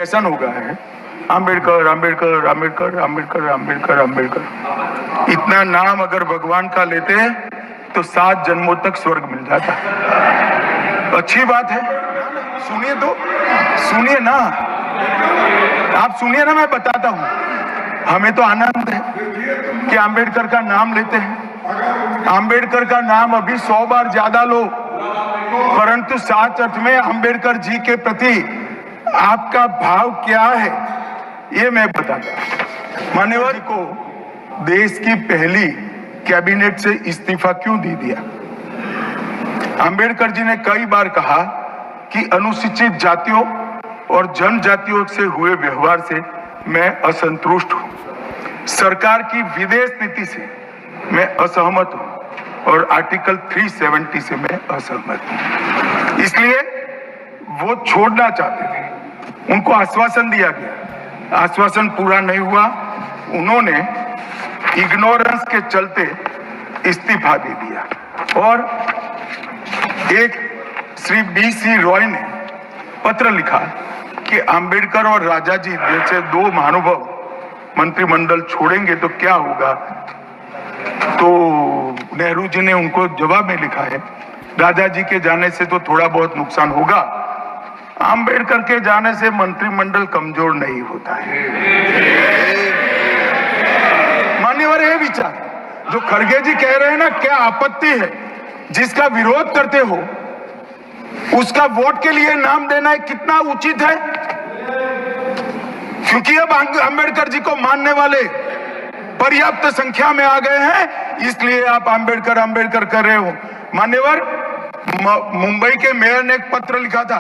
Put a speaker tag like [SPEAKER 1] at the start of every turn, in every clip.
[SPEAKER 1] ऐसा हो गया है अंबेडकर अंबेडकर अंबेडकर अंबेडकर अंबेडकर अंबेडकर। इतना नाम अगर भगवान का लेते हैं तो 7 जन्मों तक स्वर्ग मिल जाता। अच्छी बात है, सुनिए तो, सुनिए ना, आप सुनिए ना, मैं बताता हूं। हमें तो आनंद है कि अंबेडकर का नाम लेते हैं। अंबेडकर का नाम अभी 100 बार ज्यादा लो, परंतु साच अर्थ में अंबेडकर जी के प्रति आपका भाव क्या है ये मैं बताता। मान्यवर को देश की पहली कैबिनेट से इस्तीफा क्यों दे दिया? अंबेडकर जी ने कई बार कहा कि अनुसूचित जातियों और जनजातियों से हुए व्यवहार से मैं असंतुष्ट हूं, सरकार की विदेश नीति से मैं असहमत हूं और आर्टिकल 370 से मैं असहमत हूं। इसलिए वो छोड़ना चाहते थे, उनको आश्वासन दिया गया, आश्वासन पूरा नहीं हुआ, उन्होंने इग्नोरेंस के चलते इस्तीफा दे दिया। और एक श्री BC रॉय ने पत्र लिखा कि अंबेडकर और राजा जी जैसे 2 महानुभाव मंत्रिमंडल छोड़ेंगे तो क्या होगा। तो नेहरू जी ने उनको जवाब में लिखा है, राजा जी के जाने से तो थोड़ा बहुत नुकसान होगा, अंबेडकर के जाने से मंत्रिमंडल कमजोर नहीं होता है। मान्यवर ये विचार जो खड़गे जी कह रहे हैं ना, क्या आपत्ति है? जिसका विरोध करते हो उसका वोट के लिए नाम देना कितना उचित है? क्योंकि अब अंबेडकर जी को मानने वाले पर्याप्त संख्या में आ गए हैं, इसलिए आप अंबेडकर अंबेडकर कर रहे हो। मान्यवर, मुंबई के मेयर ने एक पत्र लिखा था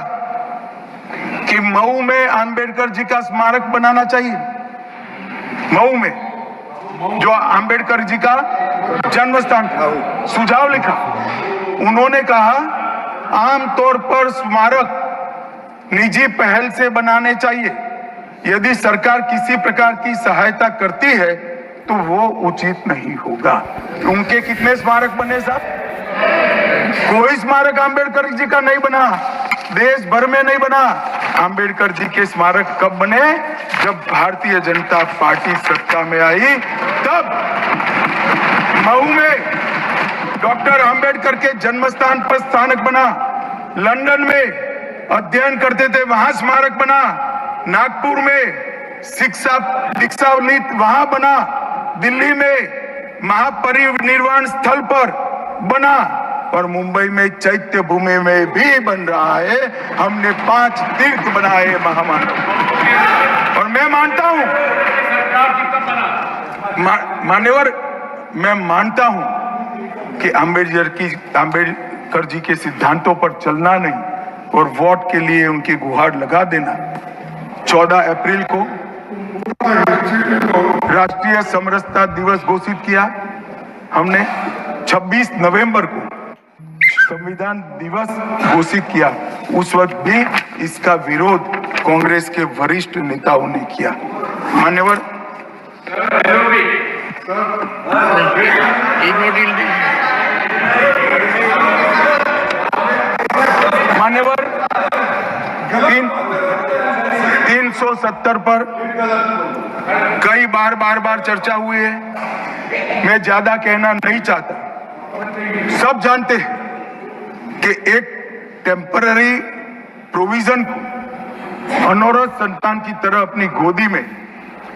[SPEAKER 1] कि मऊ में अंबेडकर जी का स्मारक बनाना चाहिए। मऊ में जो अंबेडकर जी का जन्म स्थान था, सुझाव लिखा। उन्होंने कहा आमतौर पर स्मारक निजी पहल से बनाने चाहिए, यदि सरकार किसी प्रकार की सहायता करती है तो वो उचित नहीं होगा। उनके कितने स्मारक बने साहब? कोई स्मारक अंबेडकर जी का नहीं बना, देश भर में नहीं बना। अंबेडकर जी के स्मारक कब बने? जब भारतीय जनता पार्टी सत्ता में आई, तब मऊ में डॉक्टर अंबेडकर के जन्म स्थान पर स्मारक बना, लंदन में अध्ययन करते थे वहां स्मारक बना, नागपुर में शिक्षा दीक्षावलित वहां बना, दिल्ली में महापरिनिर्वाण स्थल पर बना, और मुंबई में चैत्य भूमि में भी बन रहा है। हमने 5 तीर्थ बनाए महामानव। और मैं मानता हूं, मान्यवर, मैं मानता हूं कि अंबेडकर जी के सिद्धांतों पर चलना नहीं और वोट के लिए उनकी गुहार लगा देना। 14 अप्रैल को राष्ट्रीय समरसता दिवस घोषित किया हमने, 26 नवंबर को संविधान दिवस घोषित किया। उस वक्त भी इसका विरोध कांग्रेस के वरिष्ठ नेताओं ने किया। मान्यवर, मान्यवर, 370 पर कई बार चर्चा हुई है, मैं ज्यादा कहना नहीं चाहता। सब जानते हैं कि एक टेम्पररी प्रोविजन को अनौरत संतान की तरह अपनी गोदी में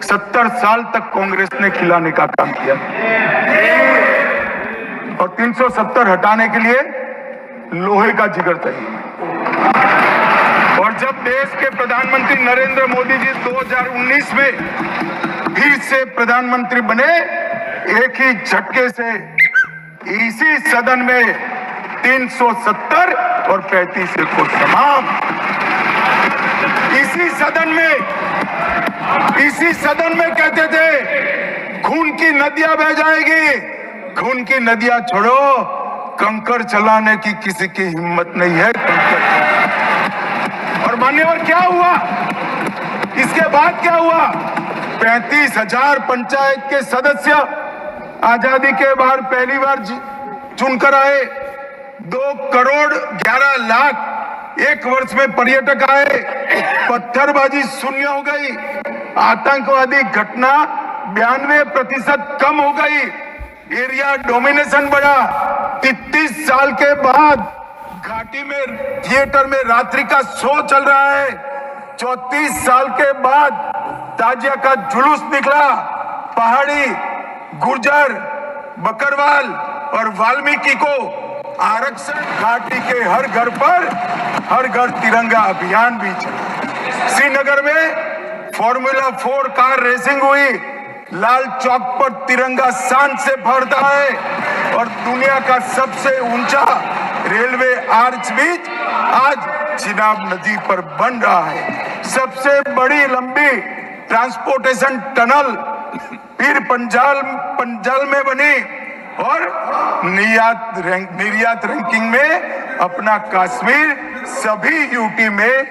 [SPEAKER 1] 70 साल तक कांग्रेस ने खिलाने का काम किया, और 370 हटाने के लिए लोहे का जिगर चाहिए। और जब देश के प्रधानमंत्री नरेंद्र मोदी जी 2019 में फिर से प्रधानमंत्री बने, एक ही झटके से इसी सदन में 370 और 35 को तमाम, इसी सदन में कहते थे खून की नदियां बह जाएगी, खून की नदियां छोड़ो, कंकड़ चलाने की किसी की हिम्मत नहीं है। और मान्यवर, क्या हुआ? इसके बाद क्या हुआ? 35,000 पंचायत के सदस्य आजादी के बाद पहली बार चुनकर आए। 2 करोड़ 11 लाख एक वर्ष में पर्यटक आए, पत्थरबाजी शून्य हो गई, आतंकवादी घटना 92% कम हो गई, एरिया डोमिनेशन बढ़ा। 33 साल के बाद घाटी में थिएटर में रात्रि का शो चल रहा है। 34 साल के बाद ताजिया का जुलूस निकला। पहाड़ी, गुर्जर, बकरवाल और वाल्मीकि को आरक्षण। घाटी के हर घर पर हर घर तिरंगा अभियान भी चला। श्रीनगर में फॉर्मूला 4 कार रेसिंग हुई। लाल चौक पर तिरंगा शान से फहरता है और दुनिया का सबसे ऊंचा रेलवे आर्च भी आज चिनाब नदी पर बन रहा है। सबसे बड़ी लंबी ट्रांसपोर्टेशन टनल फिर पंजाल में बनी और निर्यात रैंकिंग में अपना कश्मीर सभी यूटी में